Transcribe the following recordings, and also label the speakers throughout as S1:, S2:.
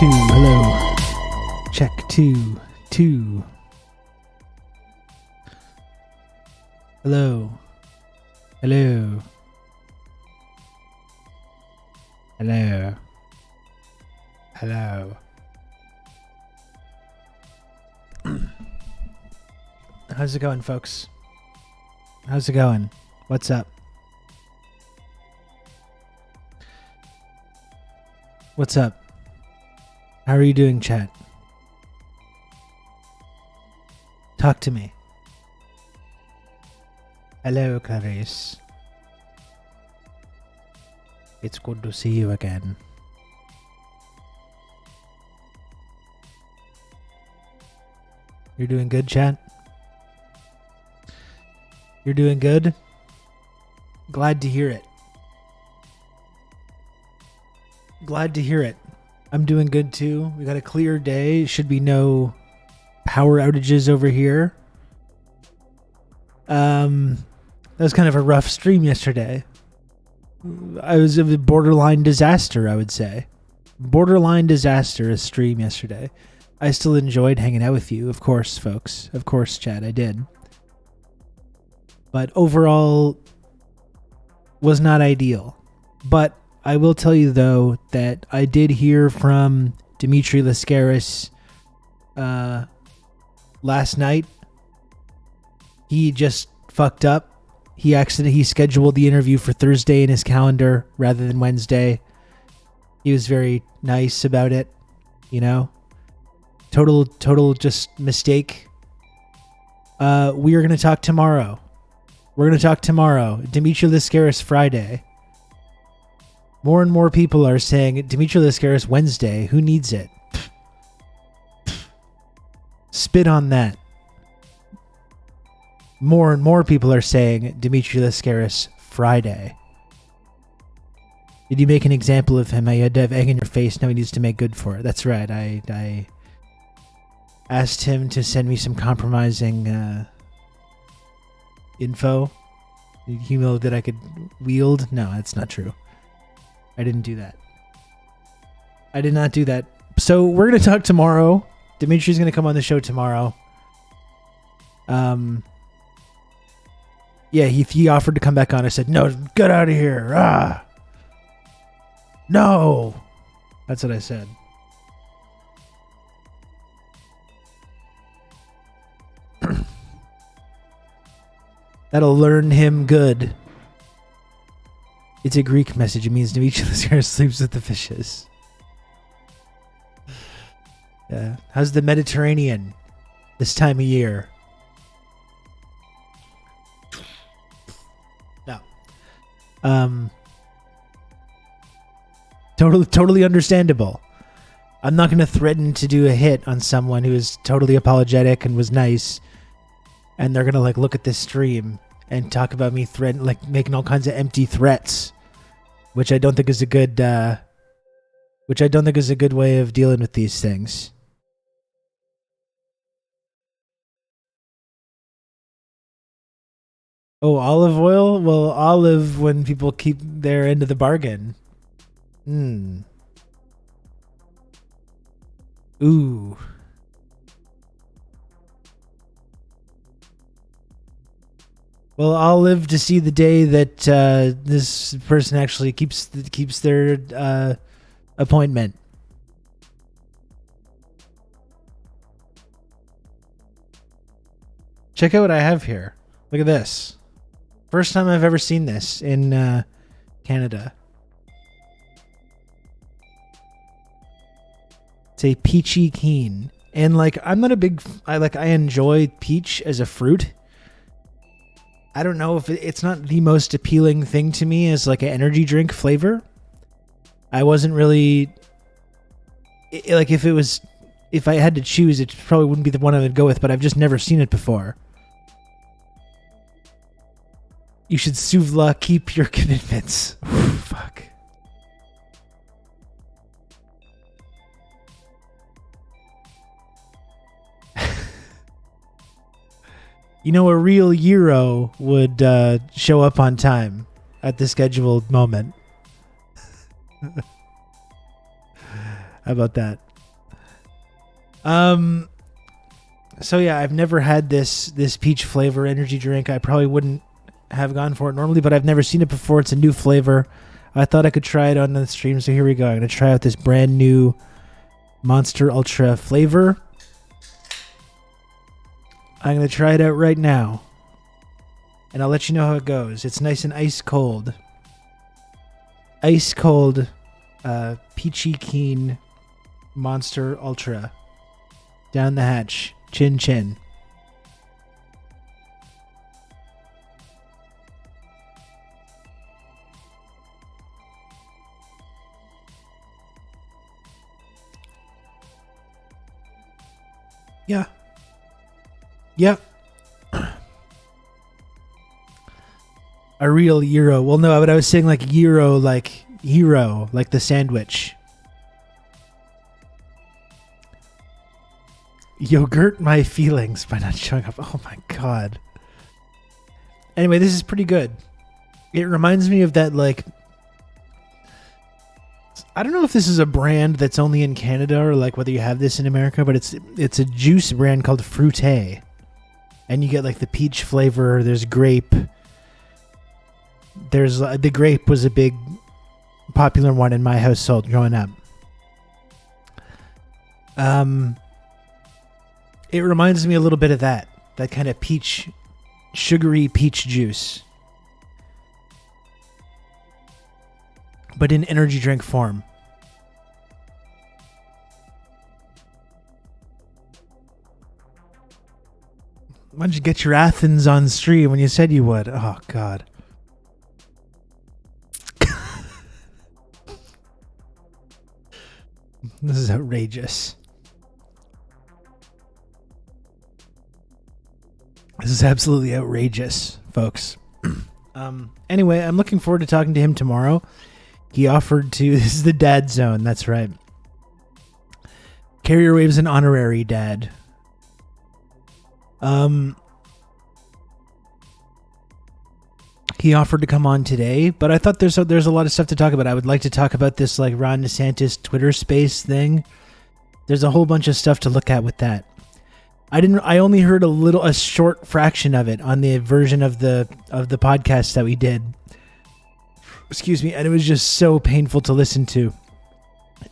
S1: 2. Hello. Check 2. 2. Hello. Hello. Hello. Hello. How's it going, folks? How's it going? What's up? What's up? How are you doing, chat? Talk to me. Hello, Clarice. It's good to see you again. You're doing good, chat? You're doing good? Glad to hear it. Glad to hear it. I'm doing good too. We got a clear day. Should be no power outages over here. That was kind of a rough stream yesterday. I was a borderline disaster, I would say. Borderline disaster stream yesterday. I still enjoyed hanging out with you, of course, folks. Of course, chat, I did. But overall, was not ideal. But I will tell you, though, that I did hear from Dimitri Lascaris last night. He just fucked up. He scheduled the interview for Thursday in his calendar rather than Wednesday. He was very nice about it, you know. Total just mistake. We are going to talk tomorrow. We're going to talk tomorrow. Dimitri Lascaris Friday. More and more people are saying Dimitri Lascaris Wednesday. Who needs it? Spit on that. More and more people are saying Dimitri Lascaris Friday. Did you make an example of him? You had to have egg in your face. Now he needs to make good for it. That's right. I asked him to send me some compromising info. You know that I could wield? No, that's not true. I didn't do that. I did not do that. So we're going to talk tomorrow. Dimitri's going to come on the show tomorrow. Yeah, he offered to come back on. I said, no, get out of here. Ah. No. That's what I said. That'll learn him good. It's a Greek message. It means Dimitri Lascaris sleeps with the fishes. Yeah. How's the Mediterranean this time of year? No. Totally understandable. I'm not going to threaten to do a hit on someone who is totally apologetic and was nice, and they're going to look at this stream and talk about me making all kinds of empty threats, which I don't think is a good way of dealing with these things. Oh, olive oil? Well, olive when people keep their end of the bargain. Ooh. Well, I'll live to see the day that this person actually keeps their appointment. Check out what I have here. Look at this. First time I've ever seen this in Canada. It's a peachy keen. And I'm not a big... I enjoy peach as a fruit. I don't know if it's not the most appealing thing to me as an energy drink flavor. I wasn't really... If I had to choose, it probably wouldn't be the one I would go with, but I've just never seen it before. You should Suvla keep your commitments. Fuck. You know, a real Euro would show up on time at the scheduled moment. How about that? So yeah, I've never had this peach flavor energy drink. I probably wouldn't have gone for it normally, but I've never seen it before. It's a new flavor. I thought I could try it on the stream, so here we go. I'm gonna try out this brand new Monster Ultra flavor. I'm gonna try it out right now, and I'll let you know how it goes. It's nice and ice cold. Ice cold, peachy keen Monster Ultra. Down the hatch. Chin chin. Yeah. Yeah. A real gyro. Well, no, but I was saying like gyro, like hero, like the sandwich. Yogurt my feelings by not showing up. Oh my god. Anyway, this is pretty good. It reminds me of that, like, I don't know if this is a brand that's only in Canada or like whether you have this in America, but it's a juice brand called Fruité. And you get like the peach flavor, there's grape. There's the grape was a big popular one in my household growing up. It reminds me a little bit of that kind of peach, sugary peach juice, but in energy drink form. Why don't you get your Athens on stream when you said you would? Oh, God. This is outrageous. This is absolutely outrageous, folks. Anyway, I'm looking forward to talking to him tomorrow. He offered to... This is the dad zone, that's right. Carrier Wave's an honorary dad. He offered to come on today, but I thought there's a lot of stuff to talk about. I would like to talk about this like Ron DeSantis Twitter Space thing. There's a whole bunch of stuff to look at with that. I only heard a short fraction of it on the version of the podcast that we did. Excuse me, and it was just so painful to listen to.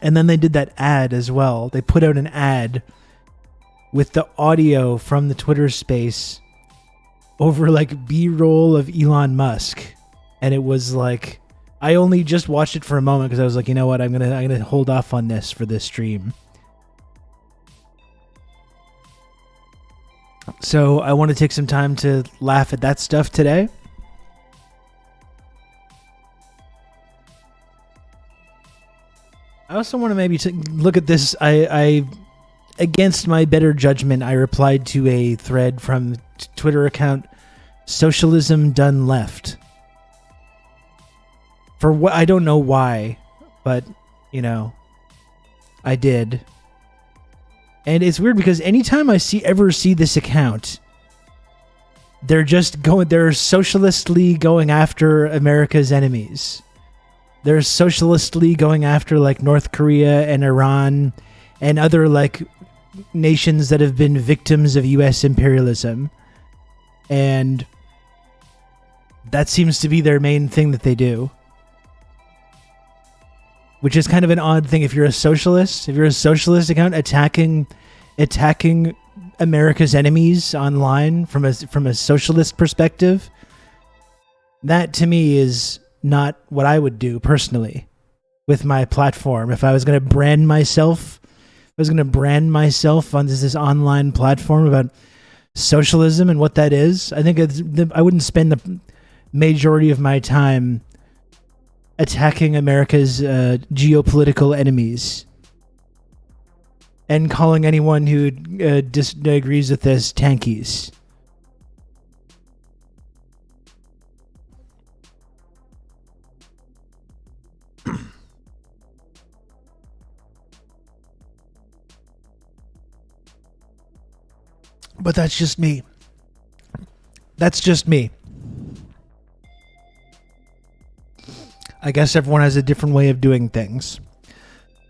S1: And then they did that ad as well. They put out an ad with the audio from the Twitter Space over like B-roll of Elon Musk, and it was like I only just watched it for a moment because I was like, you know what, I'm gonna hold off on this for this stream. So I want to take some time to laugh at that stuff today. I also want to maybe look at this. I against my better judgment, I replied to a thread from Twitter account Socialism Done Left. For what, I don't know why, but you know, I did. And it's weird because anytime I ever see this account, they're socialistly going after America's enemies. They're socialistly going after like North Korea and Iran and other like nations that have been victims of US imperialism. And that seems to be their main thing that they do. Which is kind of an odd thing if you're a socialist account attacking America's enemies online from a socialist perspective. That to me is not what I would do personally with my platform. If I was going to brand myself on this online platform about socialism and what that is, I think I wouldn't spend the majority of my time attacking America's geopolitical enemies and calling anyone who disagrees with this tankies. But that's just me. I guess everyone has a different way of doing things.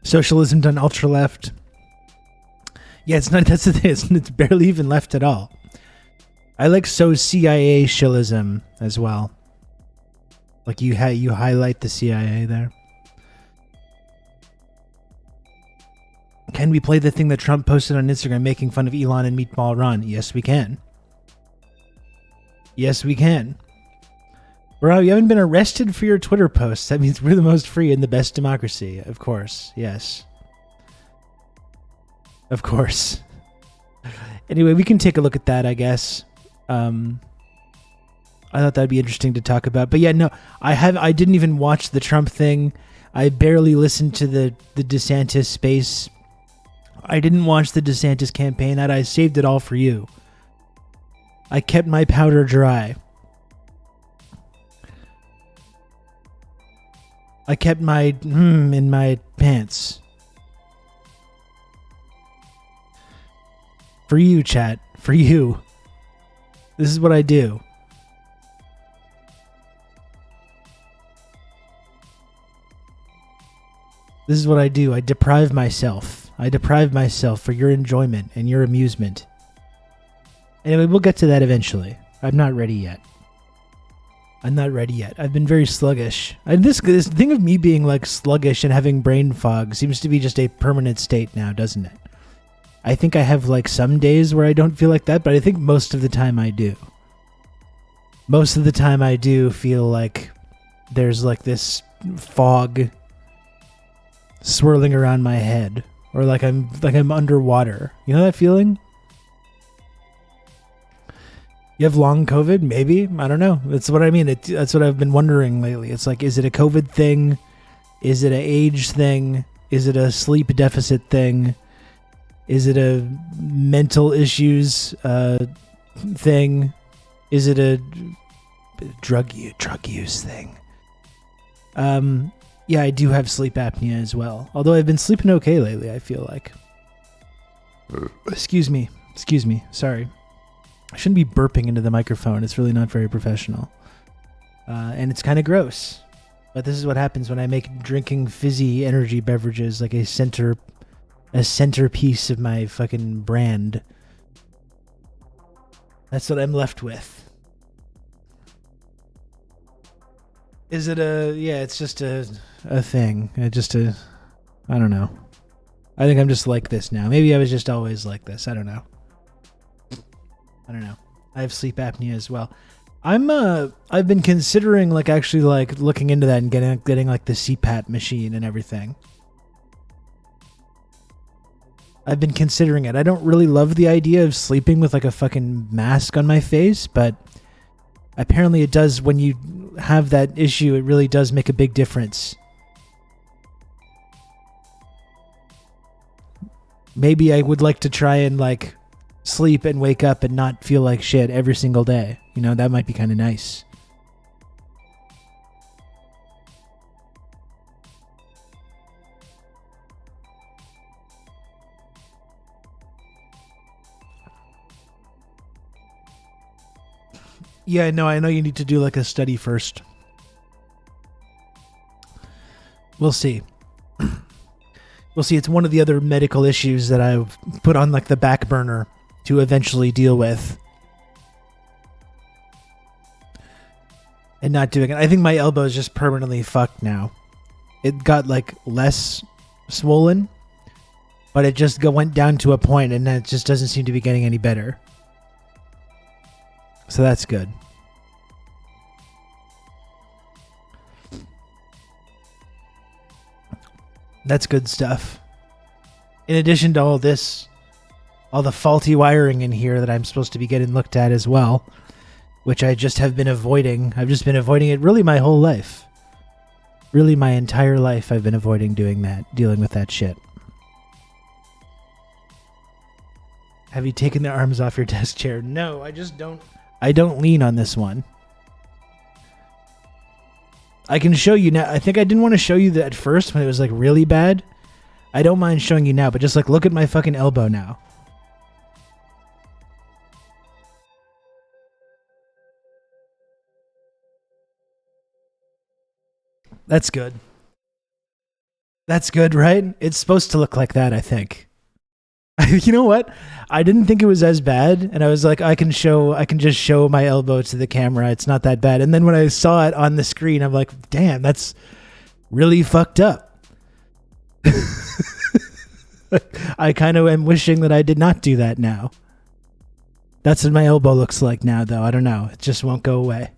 S1: Socialism done ultra left. Yeah, it's not. That's the thing. It's barely even left at all. I like so CIA shillism as well. Like you highlight the CIA there. Can we play the thing that Trump posted on Instagram making fun of Elon and Meatball Ron? Yes, we can. Yes, we can. Bro, you haven't been arrested for your Twitter posts. That means we're the most free and the best democracy. Of course. Yes. Of course. Anyway, we can take a look at that, I guess. I thought that'd be interesting to talk about. But yeah, no, I didn't even watch the Trump thing. I barely listened to the DeSantis space. I didn't watch the DeSantis campaign ad. I saved it all for you. I kept my powder dry. I kept my in my pants. For you, chat. For you. This is what I do. This is what I do. I deprive myself. I deprive myself for your enjoyment and your amusement. Anyway, we'll get to that eventually. I'm not ready yet. I'm not ready yet. I've been very sluggish. This thing of me being like sluggish and having brain fog seems to be just a permanent state now, doesn't it? I think I have like some days where I don't feel like that, but I think most of the time I do. Most of the time I do feel like there's like this fog swirling around my head, or like I'm underwater. You know that feeling? You have long COVID? Maybe. I don't know. That's what I mean. That's what I've been wondering lately. It's like, is it a COVID thing? Is it an age thing? Is it a sleep deficit thing? Is it a mental issues thing? Is it a drug use thing? Yeah, I do have sleep apnea as well. Although I've been sleeping okay lately, I feel like. Excuse me. Sorry. I shouldn't be burping into the microphone. It's really not very professional. And it's kind of gross. But this is what happens when I make drinking fizzy energy beverages like a centerpiece of my fucking brand. That's what I'm left with. Is it it's just a thing. I don't know. I think I'm just like this now. Maybe I was just always like this. I don't know. I have sleep apnea as well. I've been considering like actually like looking into that and getting like the CPAP machine and everything. I've been considering it. I don't really love the idea of sleeping with like a fucking mask on my face, but apparently it does. When you have that issue, it really does make a big difference. Maybe I would like to try and like sleep and wake up and not feel like shit every single day. You know, that might be kind of nice. Yeah, no, I know you need to do like a study first. We'll see. We'll see. It's one of the other medical issues that I've put on like the back burner to eventually deal with. And not doing it. I think my elbow is just permanently fucked now. It got like less swollen, but it just went down to a point and it just doesn't seem to be getting any better. So that's good. That's good stuff. In addition to all this, all the faulty wiring in here that I'm supposed to be getting looked at as well, which I just have been avoiding. I've just been avoiding it really my whole life. Really my entire life I've been avoiding doing that, dealing with that shit. Have you taken the arms off your desk chair? No, I just don't. I don't lean on this one. I can show you now. I think I didn't want to show you that at first when it was like really bad. I don't mind showing you now, but just like look at my fucking elbow now. That's good. That's good, right? It's supposed to look like that, I think. You know what? I didn't think it was as bad, and I was like, I can just show my elbow to the camera. It's not that bad. And then when I saw it on the screen, I'm like, damn, that's really fucked up. I kind of am wishing that I did not do that now. That's what my elbow looks like now, though. I don't know. It just won't go away.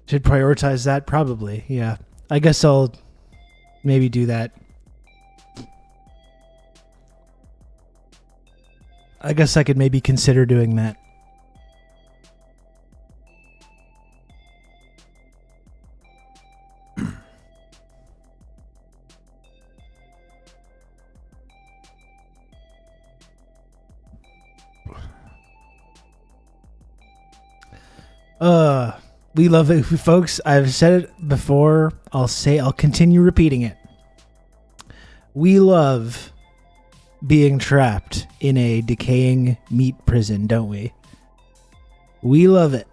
S1: Should prioritize that? Probably, yeah. I guess I'll maybe do that. I guess I could maybe consider doing that. We love it, folks. I've said it before. I'll continue repeating it. We love being trapped in a decaying meat prison, don't we? We love it.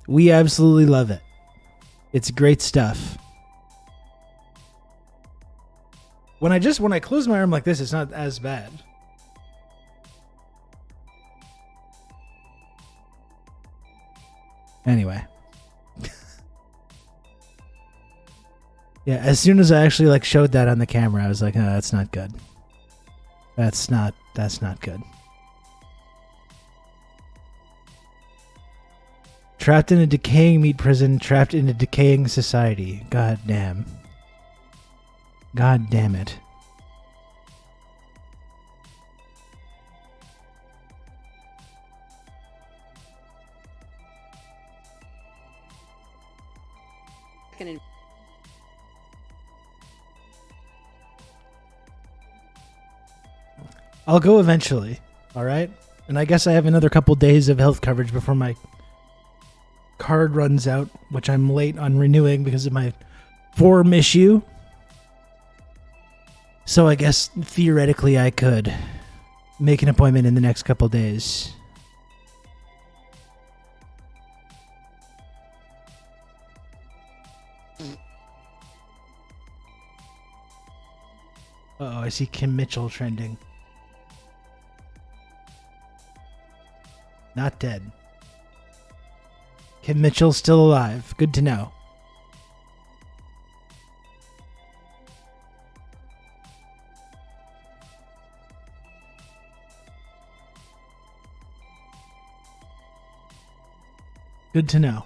S1: We absolutely love it. It's great stuff. When I close my arm like this, it's not as bad. Anyway. Yeah, as soon as I actually showed that on the camera, I was like, oh, that's not good. That's not good. Trapped in a decaying meat prison, trapped in a decaying society. God damn. God damn it. I'll go eventually, all right? And I guess I have another couple days of health coverage before my card runs out, which I'm late on renewing because of my form issue. So I guess theoretically I could make an appointment in the next couple days. Uh-oh, I see Kim Mitchell trending. Not dead. Kim Mitchell's still alive. Good to know. Good to know.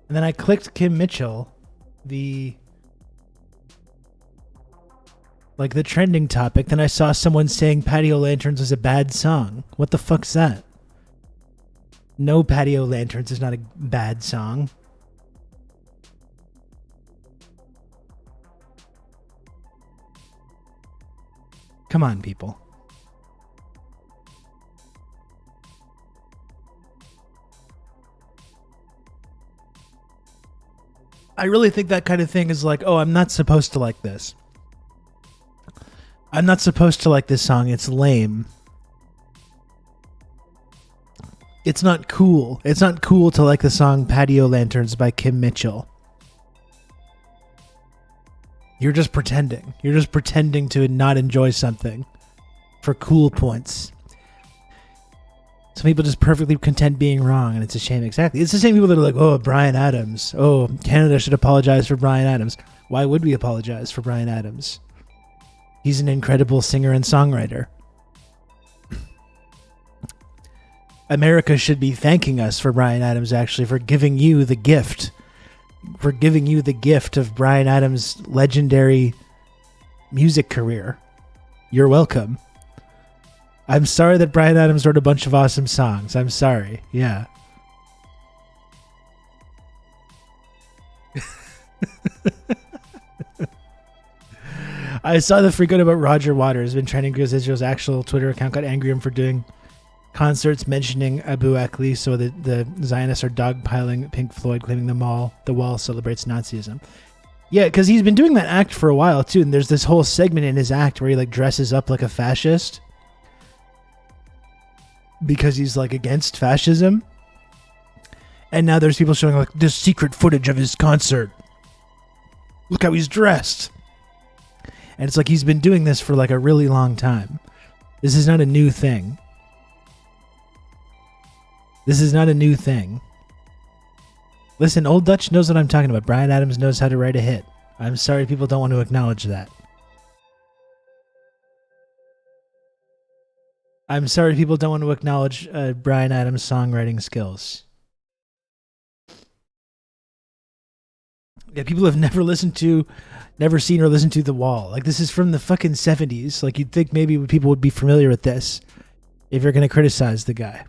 S1: And then I clicked Kim Mitchell, the trending topic. Then I saw someone saying Patio Lanterns is a bad song. What the fuck's that? No, Patio Lanterns is not a bad song. Come on, people. I really think that kind of thing is like, oh, I'm not supposed to like this. I'm not supposed to like this song. It's lame. It's not cool. It's not cool to like the song Patio Lanterns by Kim Mitchell. You're just pretending. You're just pretending to not enjoy something for cool points. Some people just perfectly content being wrong, and it's a shame. Exactly. It's the same people that are like, oh, Bryan Adams. Oh, Canada should apologize for Bryan Adams. Why would we apologize for Bryan Adams? He's an incredible singer and songwriter. America should be thanking us for Bryan Adams, actually, for giving you the gift. For giving you the gift of Bryan Adams' legendary music career. You're welcome. I'm sorry that Bryan Adams wrote a bunch of awesome songs. I'm sorry. Yeah. I saw the freak out about Roger Waters. Been trending because Israel's actual Twitter account got angry at him for doing concerts mentioning Abu Akli, so the Zionists are dogpiling Pink Floyd, claiming the wall celebrates Nazism. Yeah, because he's been doing that act for a while too, and there's this whole segment in his act where he like dresses up like a fascist because he's like against fascism. And now there's people showing like this secret footage of his concert. Look how he's dressed. And it's like he's been doing this for like a really long time. This is not a new thing. This is not a new thing. Listen, Old Dutch knows what I'm talking about. Bryan Adams knows how to write a hit. I'm sorry people don't want to acknowledge that. I'm sorry people don't want to acknowledge Bryan Adams' songwriting skills. Yeah, people have never seen or listened to The Wall. Like, this is from the fucking 70s. Like, you'd think maybe people would be familiar with this if you're going to criticize the guy.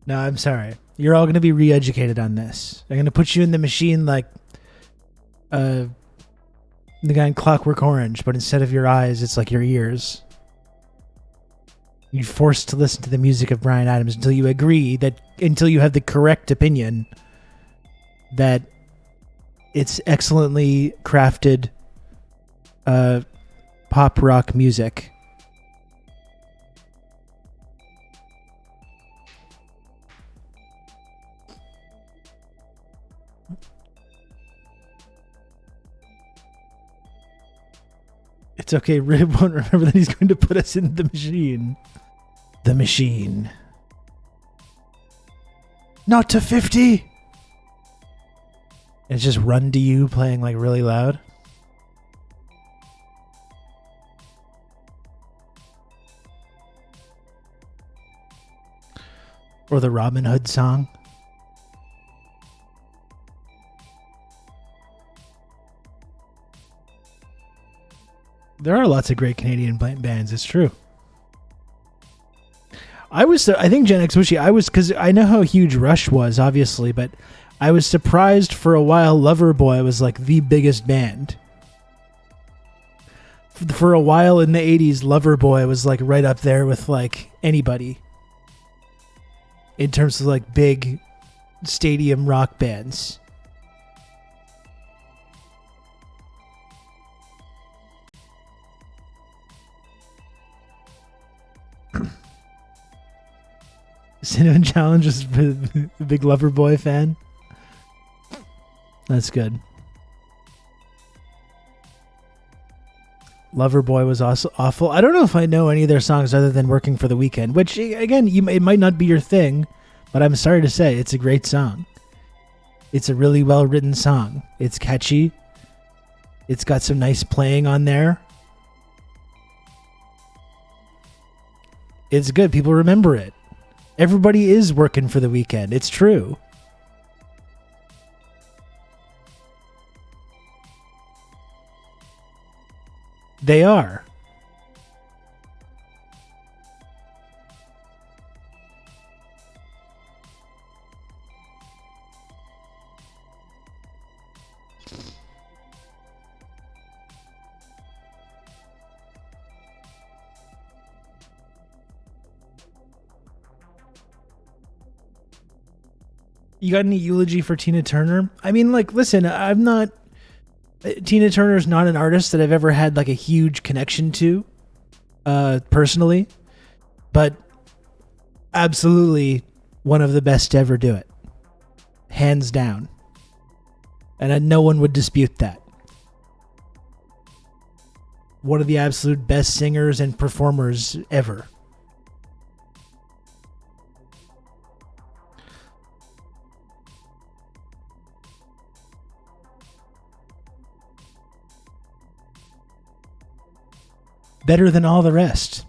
S1: No, I'm sorry. You're all going to be re-educated on this. They're going to put you in the machine like the guy in Clockwork Orange, but instead of your eyes, it's like your ears. You're forced to listen to the music of Bryan Adams until you have the correct opinion that it's excellently crafted pop rock music. It's okay, Rib won't remember that he's going to put us in the machine. The machine. Not to 50! And it's just Run to You playing like really loud. Or the Robin Hood song. There are lots of great Canadian bands. It's true. I think Gen X Wishy, because I know how huge Rush was, obviously, but I was surprised for a while Loverboy was like the biggest band. For a while in the 80s, Loverboy was like right up there with like anybody in terms of like big stadium rock bands. Cinnamon Challenge is a big Loverboy fan. That's good. Loverboy was also awful. I don't know if I know any of their songs other than Working for the Weekend, which, again, it might not be your thing, but I'm sorry to say, it's a great song. It's a really well-written song. It's catchy. It's got some nice playing on there. It's good. People remember it. Everybody is working for the weekend. It's true. They are. You got any eulogy for Tina Turner? I mean, like, listen, I'm not... Tina Turner's not an artist that I've ever had, like, a huge connection to, personally. But absolutely one of the best to ever do it. Hands down. And no one would dispute that. One of the absolute best singers and performers ever. Better than all the rest,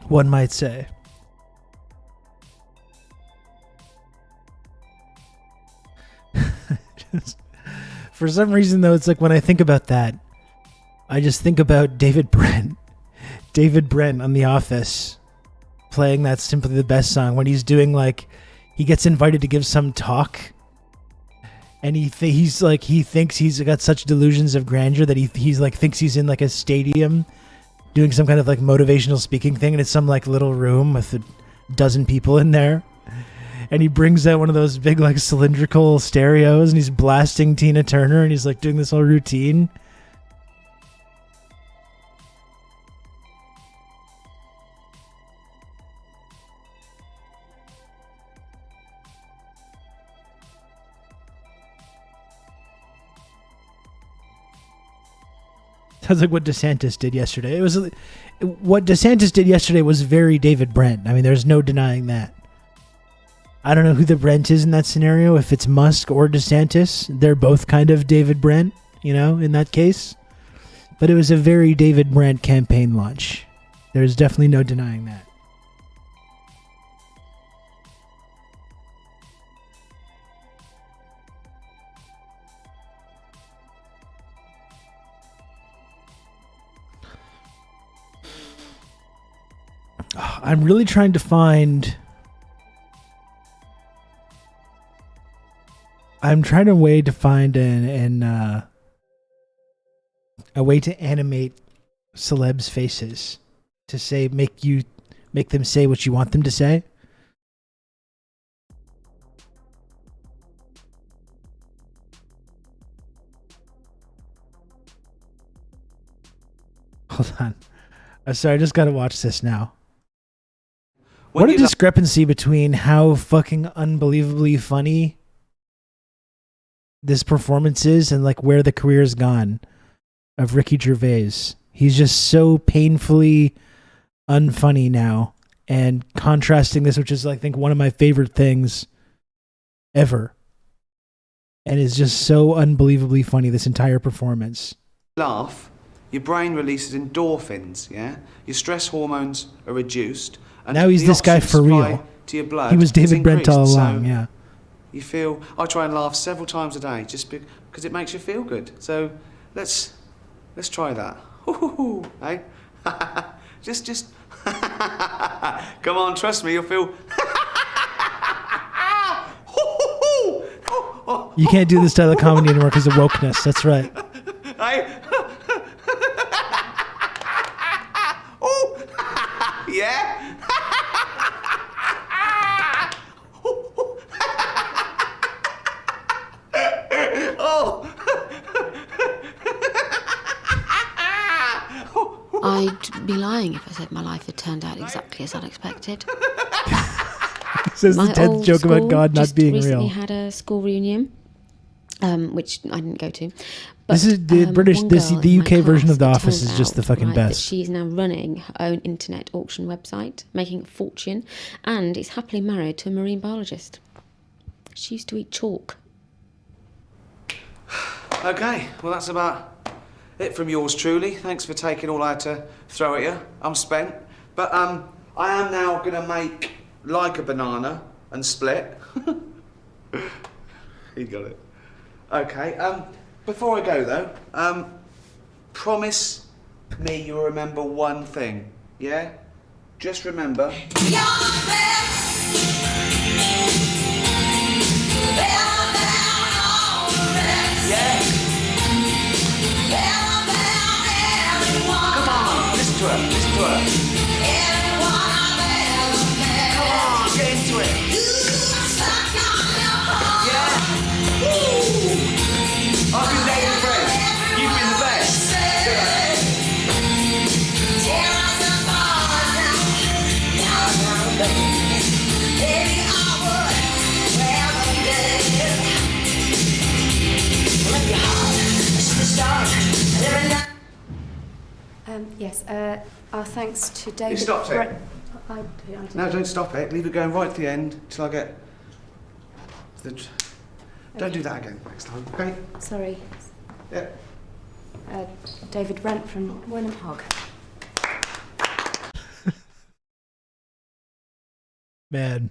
S1: one might say. For some reason, though, it's like when I think about that, I just think about David Brent. David Brent on The Office playing that Simply the Best song when he's doing like, he gets invited to give some talk and he thinks he's got such delusions of grandeur that he's like thinks he's in like a stadium doing some kind of like motivational speaking thing, and it's some like little room with a dozen people in there, and he brings out one of those big like cylindrical stereos and he's blasting Tina Turner and he's like doing this whole routine. Sounds like what DeSantis did yesterday. What DeSantis did yesterday was very David Brent. I mean, there's no denying that. I don't know who the Brent is in that scenario. If it's Musk or DeSantis, they're both kind of David Brent, in that case. But it was a very David Brent campaign launch. There's definitely no denying that. I'm really trying to find... I'm trying a way to find a way to animate celebs' faces to say make them say what you want them to say. Hold on. I'm sorry, I just got to watch this now. What a discrepancy between how fucking unbelievably funny this performance is and like where the career's gone of Ricky Gervais. He's just so painfully unfunny now, and contrasting this, which is I think one of my favorite things ever, and is just so unbelievably funny, this entire performance.
S2: Laugh, your brain releases endorphins, yeah? Your stress hormones are reduced. And
S1: now he's this guy for real.
S2: To your blood,
S1: he was David Brent all along,
S2: so
S1: yeah.
S2: You feel, I try and laugh several times a day just because it makes you feel good. So let's try that. Ooh, hey? just come on, trust me, you'll feel.
S1: You can't do this style of comedy anymore because of wokeness. That's right.
S2: Hey? Oh, yeah.
S3: I'd be lying if I said my life had turned out exactly as I'd expected.
S1: Says the 10th joke about God not being real.
S3: I recently had a school reunion, which I didn't go to. But,
S1: this is the the UK version of The Office is just the fucking best.
S3: She's now running her own internet auction website, making a fortune, and is happily married to a marine biologist. She used to eat chalk.
S2: Okay, well that's about it from yours truly. Thanks for taking all I had to throw at you. I'm spent. But I am now going to make like a banana and split. He got it. Okay, before I go though, promise me you'll remember one thing, yeah? Just remember... Listen to her. Come on, get into it. Yeah. Woo. I've been dating friends. You've been the best.
S4: Yes, our thanks to David.
S2: You stopped it.
S4: No,
S2: don't stop it. Leave it going right to the end till I get... Don't do that again next time, okay?
S4: Sorry.
S2: Yeah.
S4: David Brent from Wynnum Hogg.
S1: Man.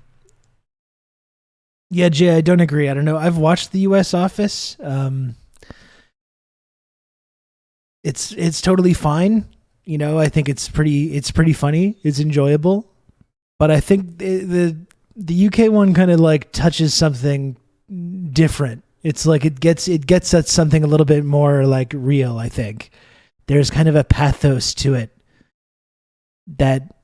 S1: Yeah, Jay, I don't agree. I don't know. I've watched the US Office. It's totally fine. I think it's pretty funny. It's enjoyable. But I think the UK one kind of like touches something different It's like it gets at something a little bit more like real, I think. There's kind of a pathos to it that,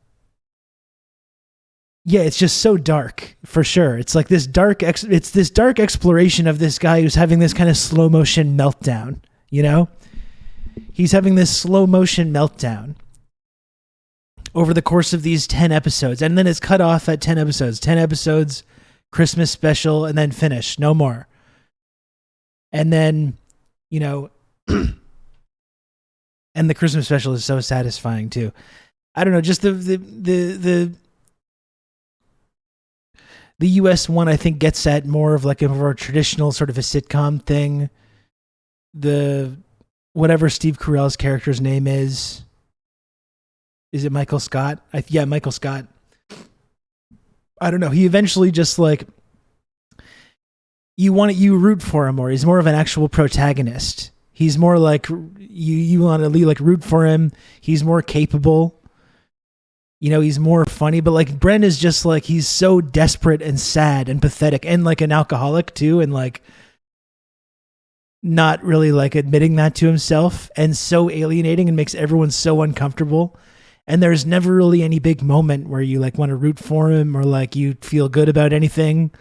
S1: yeah, it's just so dark, for sure. It's like this dark exploration of this guy who's having this kind of slow motion meltdown, you know? He's having this slow motion meltdown over the course of these 10 episodes, and then it's cut off at 10 episodes. 10 episodes, Christmas special, and then finish, no more. And then, you know, and the Christmas special is so satisfying too. I don't know, just the US one, I think, gets at more of like a more traditional sort of a sitcom thing. The whatever Steve Carell's character's name is it Michael Scott? Yeah, Michael Scott. I don't know. He eventually just like you root for him more. He's more of an actual protagonist. He's more like you want to like root for him. He's more capable. You know, he's more funny, but like Brent is just like, he's so desperate and sad and pathetic and like an alcoholic too, and like not really like admitting that to himself, and so alienating and makes everyone so uncomfortable. And there's never really any big moment where you like want to root for him or like you feel good about anything.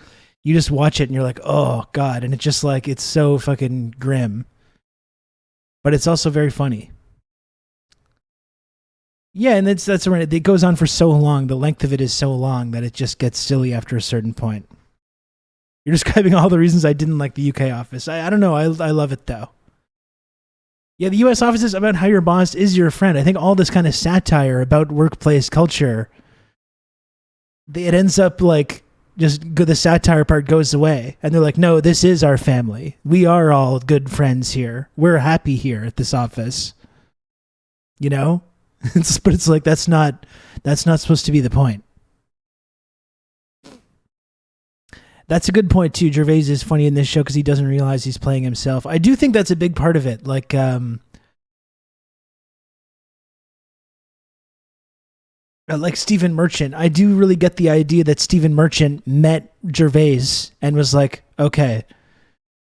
S1: You just watch it and you're like, oh God. And it's just like, it's so fucking grim, but it's also very funny. Yeah, and that's right. It goes on for so long. The length of it is so long that it just gets silly after a certain point. You're describing all the reasons I didn't like the UK Office. I don't know. I love it though. Yeah, the US Office is about how your boss is your friend. I think all this kind of satire about workplace culture, it ends up like just the satire part goes away. And they're like, no, this is our family. We are all good friends here. We're happy here at this office. You know? But it's like, that's not supposed to be the point. That's a good point too. Gervais is funny in this show because he doesn't realize he's playing himself. I do think that's a big part of it. Like Stephen Merchant. I do really get the idea that Stephen Merchant met Gervais and was like, okay,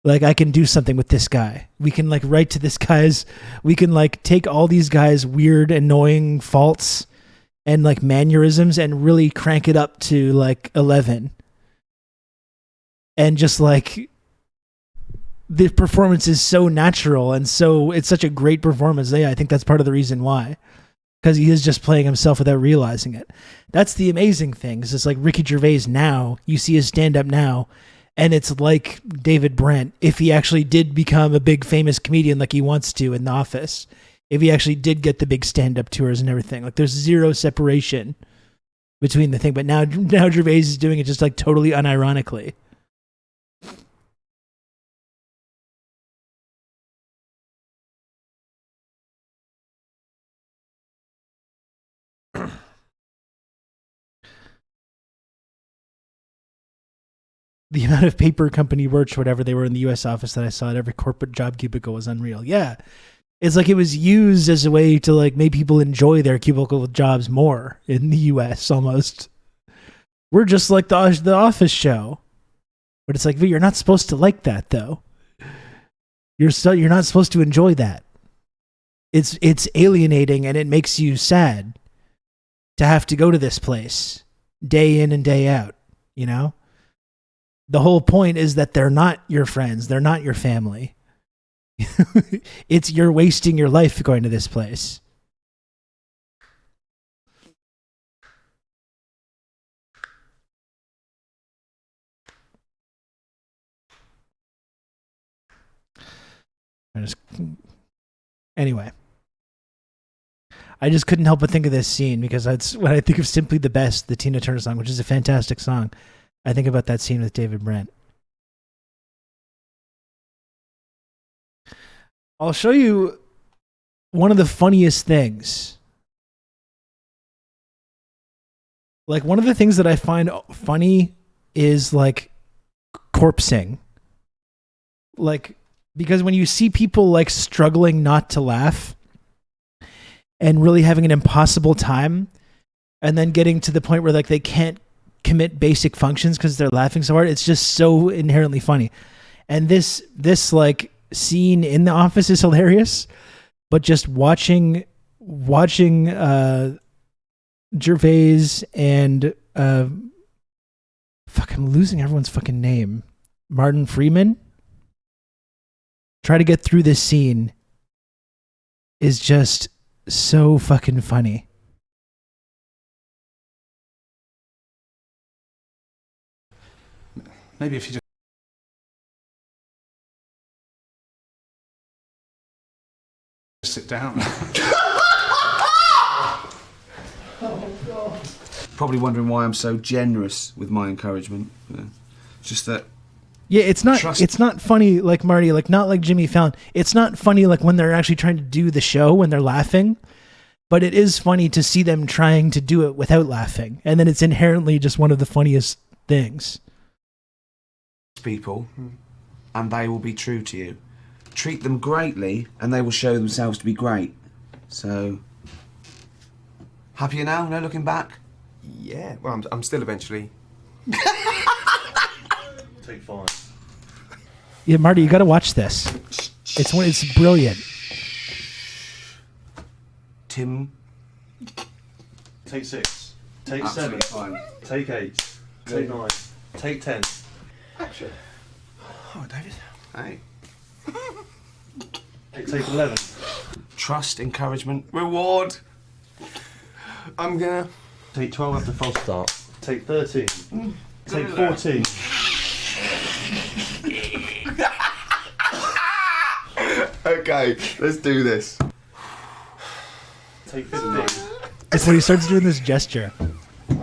S1: like I can do something with this guy. We can like write to this guy's, we can like take all these guys' weird, annoying faults and like mannerisms and really crank it up to like 11. And just like the performance is so natural and so it's such a great performance. Yeah, I think that's part of the reason why. Because he is just playing himself without realizing it. That's the amazing thing. Is it's like Ricky Gervais now, you see his stand-up now, and it's like David Brent, if he actually did become a big famous comedian like he wants to in The Office, if he actually did get the big stand-up tours and everything. Like there's zero separation between the thing. But now Gervais is doing it just like totally unironically. The amount of paper company merch, whatever they were in the US office that I saw at every corporate job cubicle was unreal. Yeah. It's like it was used as a way to like make people enjoy their cubicle jobs more in the US almost. We're just like the Office show. But it's like, but you're not supposed to like that though. You're not supposed to enjoy that. It's alienating and it makes you sad to have to go to this place day in and day out, you know? The whole point is that they're not your friends. They're not your family. You're wasting your life going to this place. Anyway. I just couldn't help but think of this scene because that's when I think of Simply the Best, the Tina Turner song, which is a fantastic song. I think about that scene with David Brent. I'll show you one of the funniest things. Like one of the things that I find funny is like corpsing. Like, because when you see people like struggling not to laugh and really having an impossible time and then getting to the point where like they can't commit basic functions because they're laughing so hard, it's just so inherently funny. And this like scene in The Office is hilarious, but just watching Gervais and I'm losing everyone's fucking name. Martin Freeman try to get through this scene is just so fucking funny.
S5: Maybe if you just sit down.
S2: Probably wondering why I'm so generous with my encouragement. Yeah. Just that.
S1: Yeah, it's not funny like Marty, like not like Jimmy Fallon. It's not funny like when they're actually trying to do the show when they're laughing, but it is funny to see them trying to do it without laughing, and then it's inherently just one of the funniest things.
S2: People, and they will be true to you. Treat them greatly, and they will show themselves to be great. So, happier now? No looking back?
S6: Yeah, well, I'm still eventually.
S5: Take 5.
S1: Yeah, Marty, you got to watch this. It's brilliant.
S2: Tim.
S5: Take 6. Take
S2: Absolutely
S5: 7.
S2: fine.
S5: Take 8. Take 9. Take 10.
S6: Action. Oh, David.
S2: Hey.
S5: Take 11.
S2: Trust, encouragement, reward.
S6: I'm gonna.
S5: Take 12 after false start. Take 13. Take 14.
S6: Okay, let's do this.
S5: Take 15.
S1: It's when he starts doing this gesture.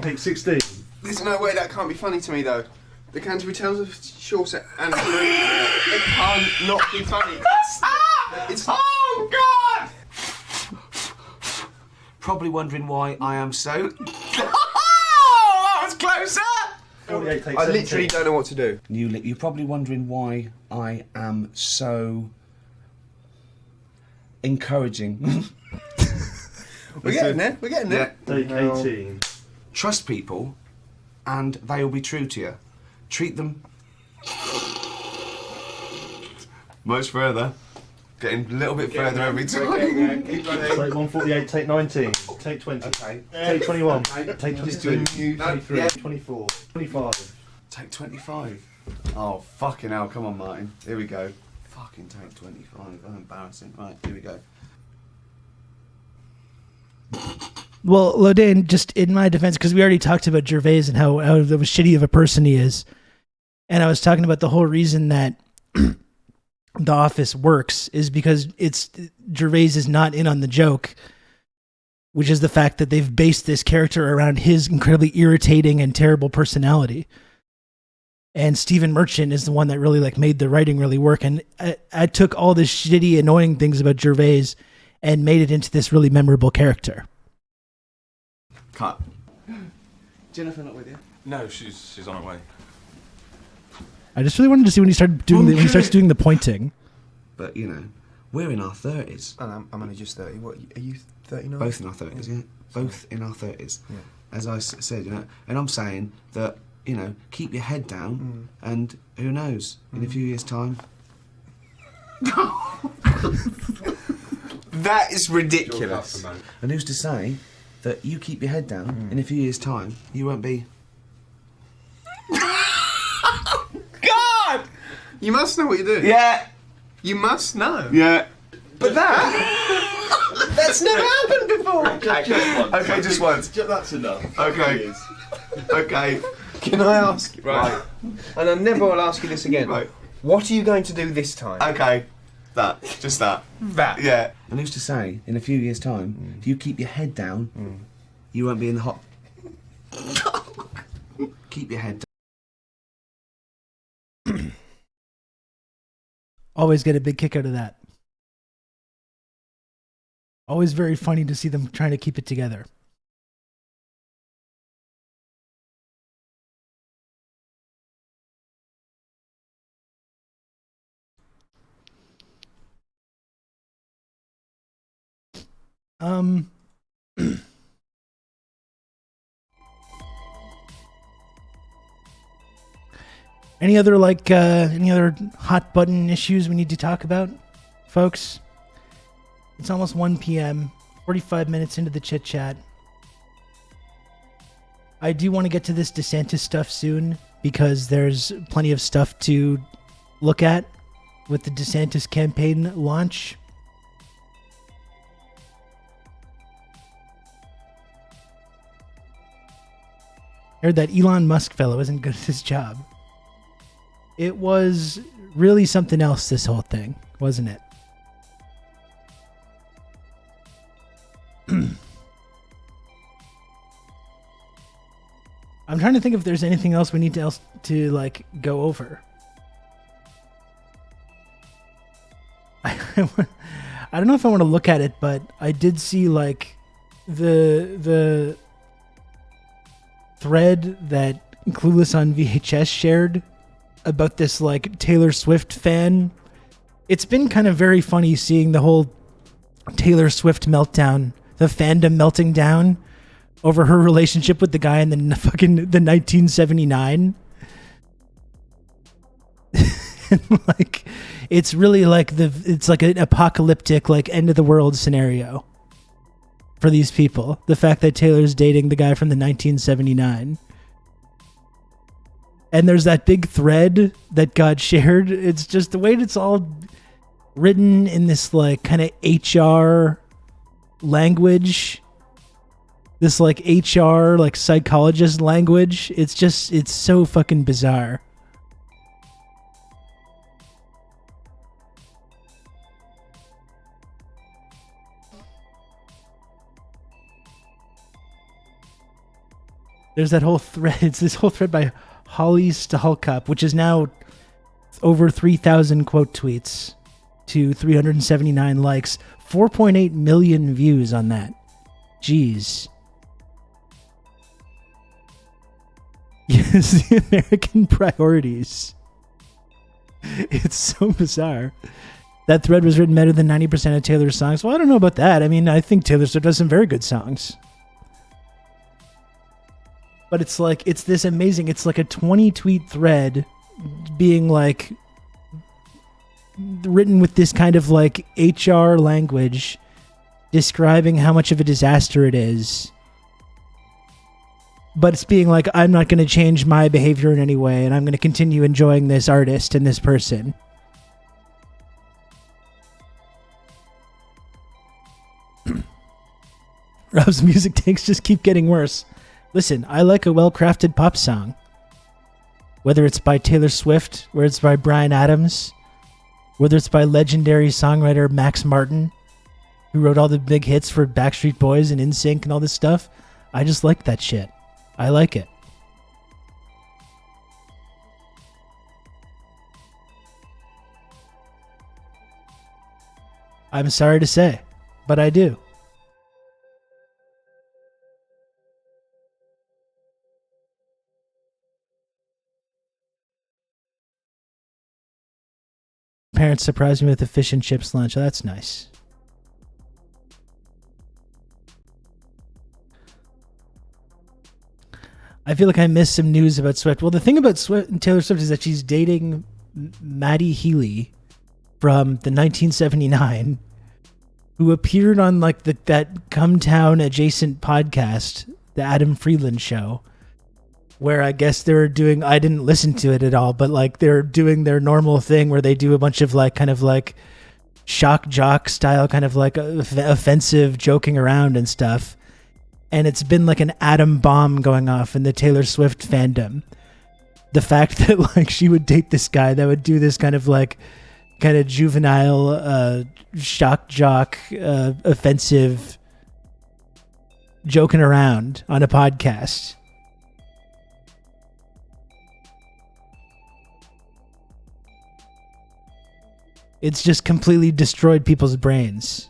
S5: Take 16.
S6: There's no way that can't be funny to me, though. The Canterbury Tales of Chaucer and it can't not be funny. It's.
S2: Oh, God! Probably wondering why I am so... Oh, that was closer!
S5: 48. Take 17.
S6: I literally don't know what to do.
S2: You're probably wondering why I am so... encouraging.
S6: We're getting there. We're getting there.
S5: Take 18.
S2: Trust people, and they will be true to you. Treat them... much further. Getting a little bit further every time.
S6: Keep running.
S5: Take 148. Take 19. Take 20.
S2: Okay.
S5: Take 21.
S6: Okay.
S5: Take
S6: Just
S5: 22.
S6: doing
S5: 23.
S2: yeah.
S5: 24. 25.
S2: Take 25. Oh, fucking hell. Come on, Martin. Here we go. Fucking take 25. Oh, embarrassing. Right, here we go.
S1: Well, Lodain, just in my defense, because we already talked about Gervais and how shitty of a person he is, and I was talking about the whole reason that The Office works is because Gervais is not in on the joke, which is the fact that they've based this character around his incredibly irritating and terrible personality. And Stephen Merchant is the one that really like made the writing really work. And I took all this shitty, annoying things about Gervais and made it into this really memorable character.
S2: Cut. Jennifer not with you?
S5: No, she's on her way.
S1: I just really wanted to see when he started doing when he starts doing the pointing.
S2: But, you know, we're in our 30s.
S6: And I'm only just 30. What, are you 39?
S2: Both in our 30s, yeah. Both in our 30s.
S6: Yeah.
S2: As I said, you know, and I'm saying that, you know, keep your head down, and who knows, in a few years' time...
S6: That is ridiculous.
S2: And who's to say that you keep your head down, in a few years' time, you won't be...
S6: God! You must know what you're doing.
S2: Yeah!
S6: You must know.
S2: Yeah.
S6: But that's never happened before.
S2: Okay, just once.
S5: That's enough.
S2: Okay. Okay.
S6: Can I ask? Right. And I never will ask you this again.
S2: Right.
S6: What are you going to do this time?
S2: Okay. That. Just that.
S6: That.
S2: Yeah. And who's to say, in a few years' time, if you keep your head down, you won't be in the hot... Keep your head down.
S1: Always get a big kick out of that. Always very funny to see them trying to keep it together. Any other hot button issues we need to talk about, folks? It's almost 1 p.m. 45 minutes into the chit chat. I do want to get to this DeSantis stuff soon because there's plenty of stuff to look at with the DeSantis campaign launch. Heard that Elon Musk fellow isn't good at his job. It was really something else, this whole thing, wasn't it? I'm trying to think if there's anything else we need to like go over. I don't know if I want to look at it, but I did see like the thread that Clueless on VHS shared about this like Taylor Swift fan. It's been kind of very funny seeing the whole Taylor Swift meltdown, the fandom melting down over her relationship with the guy in the 1979. And like, it's really like it's like an apocalyptic, like end of the world scenario for these people. The fact that Taylor's dating the guy from the 1979. And there's that big thread that got shared. It's just the way it's all written in this like kind of HR language. This like HR, like psychologist language. It's so fucking bizarre. There's that whole thread. It's this whole thread by Holly Stahlcup, which is now over 3,000 quote tweets to 379 likes, 4.8 million views on that. Jeez. Yes, the American priorities. It's so bizarre. That thread was written better than 90% of Taylor's songs. Well, I don't know about that. I mean, I think Taylor Swift does some very good songs. But it's like, it's this amazing, it's like a 20 tweet thread being like written with this kind of like HR language describing how much of a disaster it is. But it's being like, I'm not going to change my behavior in any way, and I'm going to continue enjoying this artist and this person. Rob's music takes just keep getting worse. Listen, I like a well-crafted pop song. Whether it's by Taylor Swift, whether it's by Bryan Adams, whether it's by legendary songwriter Max Martin, who wrote all the big hits for Backstreet Boys and NSYNC and all this stuff, I just like that shit. I like it. I'm sorry to say, but I do. Parents surprised me with a fish and chips lunch. Oh, that's nice. I feel like I missed some news about Swift. Well, the thing about Taylor Swift is that she's dating Maddie Healy from the 1979, who appeared on like that Come Town adjacent podcast, the Adam Friedland Show, where I guess they were doing, I didn't listen to it at all, but like they're doing their normal thing where they do a bunch of like kind of like shock jock style kind of like offensive joking around and stuff. And it's been like an atom bomb going off in the Taylor Swift fandom. The fact that like she would date this guy that would do this kind of juvenile shock jock offensive joking around on a podcast. It's just completely destroyed people's brains.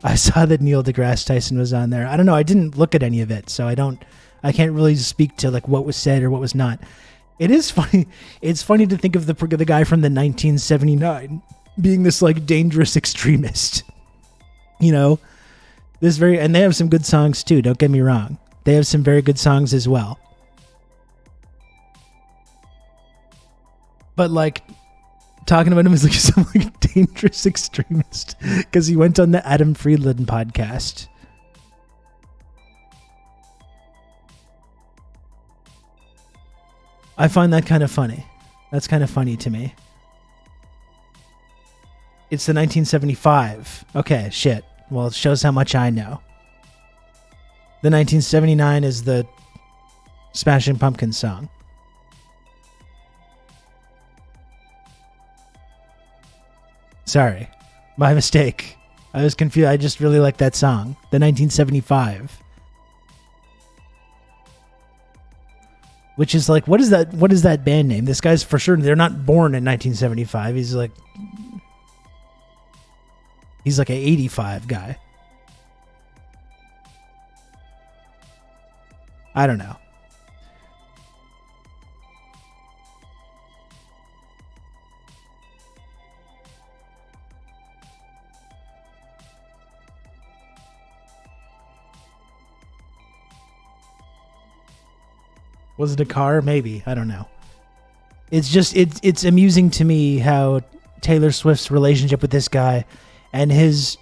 S1: I saw that Neil deGrasse Tyson was on there. I don't know. I didn't look at any of it, so I can't really speak to like what was said or what was not. It is funny. It's funny to think of the guy from the 1979 being this like dangerous extremist. You know, and they have some good songs too. Don't get me wrong. They have some very good songs as well. but like talking about him as like some like dangerous extremist because he went on the Adam Friedland podcast. I find that kind of funny. That's kind of funny to me. It's the 1975. Okay, shit. Well, it shows how much I know. The 1979 is the Smashing Pumpkins song. Sorry. My mistake. I was confused. I just really like that song. The 1975. Which is like, what is that band name? This guy's for sure, they're not born in 1975. He's like an 85 guy. I don't know. Was it a car? Maybe. I don't know. It's just, it's amusing to me how Taylor Swift's relationship with this guy and his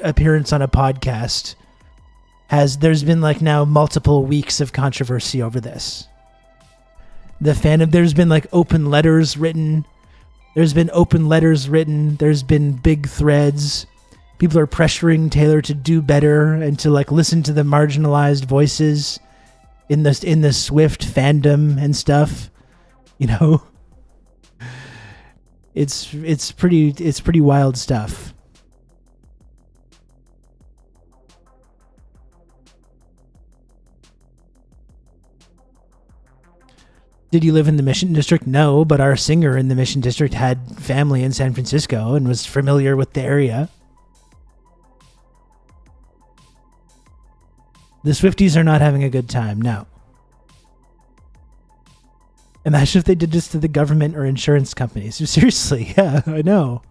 S1: appearance on a podcast there's been like now multiple weeks of controversy over this. The fandom, there's been like open letters written. There's been big threads. People are pressuring Taylor to do better and to like listen to the marginalized voices in the Swift fandom and stuff. You know? It's pretty wild stuff. Did you live in the Mission District? No, but our singer in the Mission District had family in San Francisco and was familiar with the area. The Swifties are not having a good time, no. Imagine if they did this to the government or insurance companies. Seriously, yeah, I know.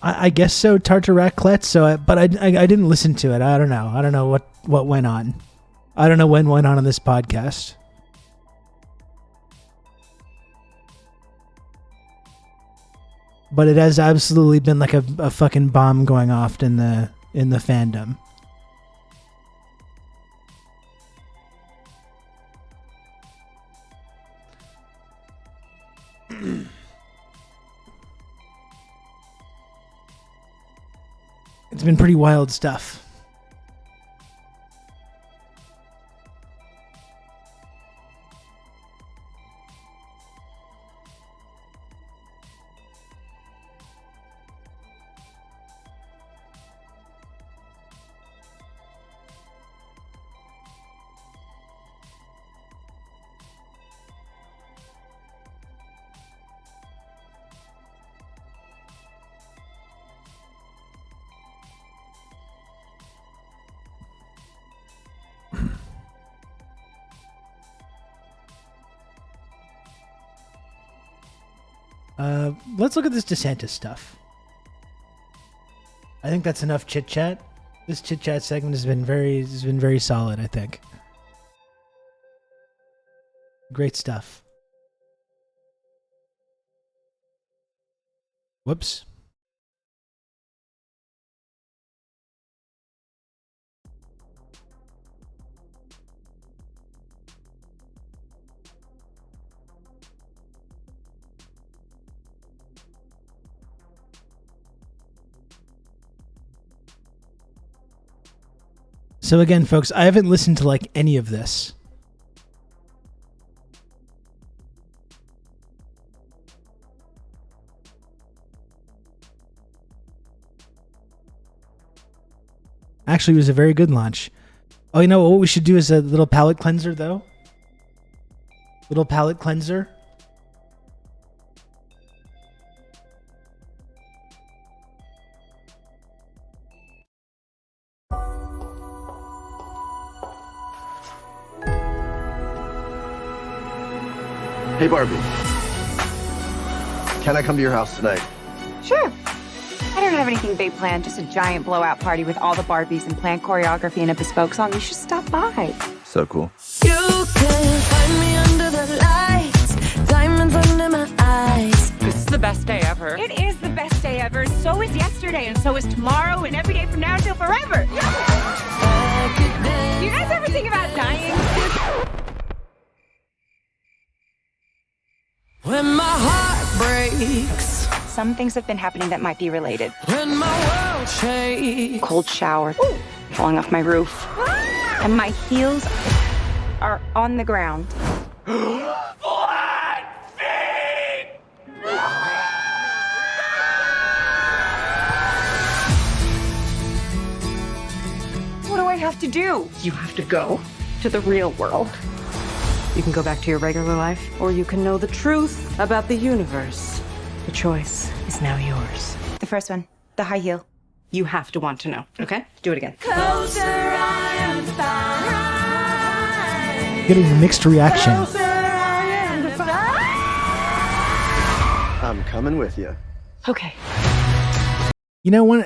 S1: I guess so, Tartaraclet. But I didn't listen to it. I don't know. I don't know what went on. I don't know when went on this podcast. But it has absolutely been like a fucking bomb going off in the fandom. It's been pretty wild stuff. Let's look at this DeSantis stuff. I think that's enough chit chat. This chit chat segment has been very solid, I think. Great stuff. Whoops. So again, folks, I haven't listened to like any of this. Actually, it was a very good launch. Oh, you know what we should do is a little palate cleanser, though? Little palate cleanser.
S7: Hey, Barbie. Can I come to your house tonight?
S8: Sure. I don't have anything big planned, just a giant blowout party with all the Barbies and planned choreography and a bespoke song. You should stop by.
S7: So cool.
S9: You can find me under the lights, diamonds under my eyes.
S10: This is the best day ever.
S8: It is the best day ever. So is yesterday, and so is tomorrow, and every day from now until forever. Do you guys ever think about dying?
S9: When my heart breaks,
S8: Some things have been happening that might be related.
S9: when my world shakes.
S8: Cold shower, falling off my roof, and my heels are on the ground. What do I have to do?
S10: You have to go.
S8: To the real world.
S10: You can go back to your regular life, or you can know the truth about the universe. The choice is now yours.
S8: The first one, the high heel.
S10: You have to want to know, okay? Do it again.
S9: Closer I am to find.
S1: Getting a mixed reaction.
S9: Closer I am to find.
S7: I'm coming with you.
S10: Okay.
S1: You know, one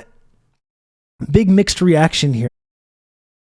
S1: big mixed reaction here.